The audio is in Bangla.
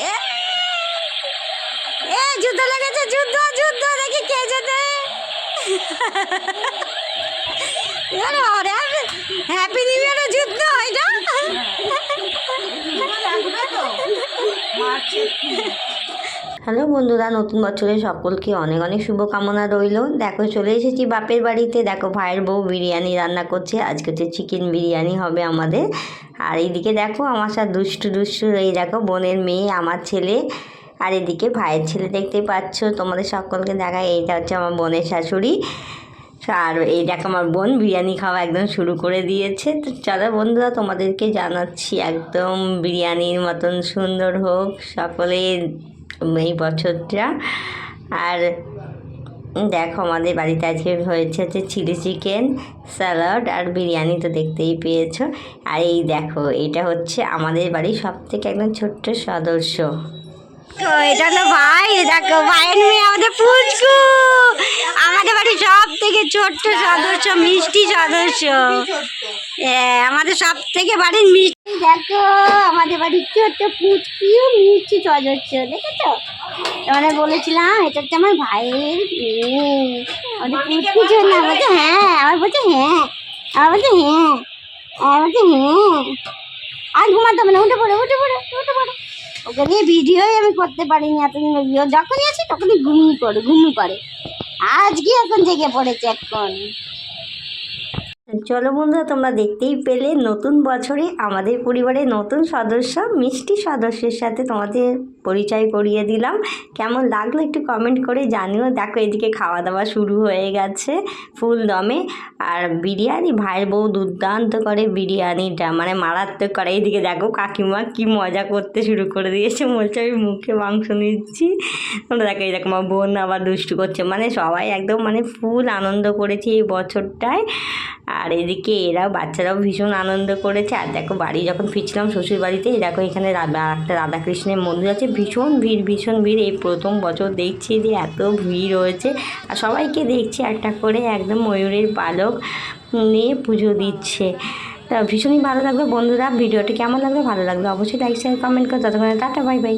এ এ যুদ্ধ লেগেছে, যুদ্ধ যুদ্ধ, দেখি কে যেতে। হ্যাপি নিউ ইয়ারের যুদ্ধ এটা। হ্যালো বন্ধুরা, নতুন বছরে সকলকে অনেক অনেক শুভকামনা রইল। দেখো চলে এসেছি বাপের বাড়িতে। দেখো ভাইয়ের বউ বিরিয়ানি রান্না করছে, আজকে হচ্ছে চিকেন বিরিয়ানি হবে আমাদের। আর এইদিকে দেখো আমার সাথে দুষ্টু দুষ্টু, এই দেখো বোনের মেয়ে, আমার ছেলে, আর এদিকে ভাইয়ের ছেলে দেখতে পাচ্ছ। তোমাদের সকলকে দেখায়, এইটা হচ্ছে আমার বোনের শাশুড়ি। আর এই দেখো আমার বোন বিরিয়ানি খাওয়া একদম শুরু করে দিয়েছে। তো চলো বন্ধুরা, তোমাদেরকে জানাচ্ছি একদম বিরিয়ানির মতন সুন্দর হোক সকলের এই বছরটা। আর দেখো আমাদের বাড়িতে আজকে হয়েছে হচ্ছে চিলি চিকেন, স্যালাড আর বিরিয়ানি, তো দেখতেই পেয়েছো। আর এই দেখো এটা হচ্ছে আমাদের বাড়ির সব থেকে একদম ছোট্ট সদস্য। তো এটা হলো ভাই, দেখো ভাইয়ের মেয়ে আমাদের পুচকু, আমাদের বাড়ির সব থেকে ছোট্ট সদস্য, মিষ্টি সদস্য। হ্যাঁ, আমাদের সব থেকে বাড়ির মিষ্টি। দেখো আমাদের বাড়ির ছোট্ট পুচকিও মিষ্টি সদস্য, দেখেছো? মানে বলেছিলাম এটা হচ্ছে আমার ভাইয়ের মেয়ে, আমাদের পুচকু জন্য। বলছে হ্যাঁ, আমার বলছে হ্যাঁ, আমার বলছে হ্যাঁ, আমার বলছে হ্যাঁ। আর ঘুমাতে হবে না, উঠে পড়ে উঠে পড়ে উঠে পড়ে। ওকে নিয়ে ভিডিওই আমি করতে পারিনি এতদিন। ভিডিও যখনই আসি তখনই ঘুমিয়ে পড়ে। আজকে এখন জেগে পড়েছে এখন। চলো বন্ধুরা, তোমরা দেখতেই পেলে নতুন বছরে আমাদের পরিবারের নতুন সদস্য, মিষ্টি সদস্যের সাথে তোমাদের পরিচয় করিয়ে দিলাম। কেমন লাগলো একটু কমেন্ট করে জানিও। দেখো এদিকে খাওয়া দাওয়া শুরু হয়ে গেছে ফুল দমে। আর বিরিয়ানি ভাইয়ের বউ দুর্দান্ত করে বিরিয়ানিটা, মানে মারাত্মক করে। এইদিকে দেখো কাকিমা কি মজা করতে শুরু করে দিয়েছে, বলছে আমি মুখে মাংস নিচ্ছি। তোমরা দেখো এই দেখো আমার বোন আবার দুষ্টু করছে, মানে সবাই একদম মানে ফুল আনন্দ করেছে এই বছরটায়। আর এদিকে এরাও বাচ্চারাও ভীষণ আনন্দ করেছে। আর দেখো বাড়ি যখন ফিরছিলাম শ্বশুর বাড়িতে, দেখো এখানে একটা রাধাকৃষ্ণের মন্দির আছে, ভীষণ ভিড়। এই প্রথম বছর দেখছি যে এত ভিড় হয়েছে। আর সবাইকে দেখছি একটা করে একদম ময়ূরের পালক নিয়ে পুজো দিচ্ছে। তা ভীষণই ভালো লাগলো বন্ধুরা। ভিডিওটি কেমন লাগলো, ভালো লাগলো অবশ্যই লাইক শেয়ার কমেন্ট করে। ততক্ষণে টাটা, বাই বাই।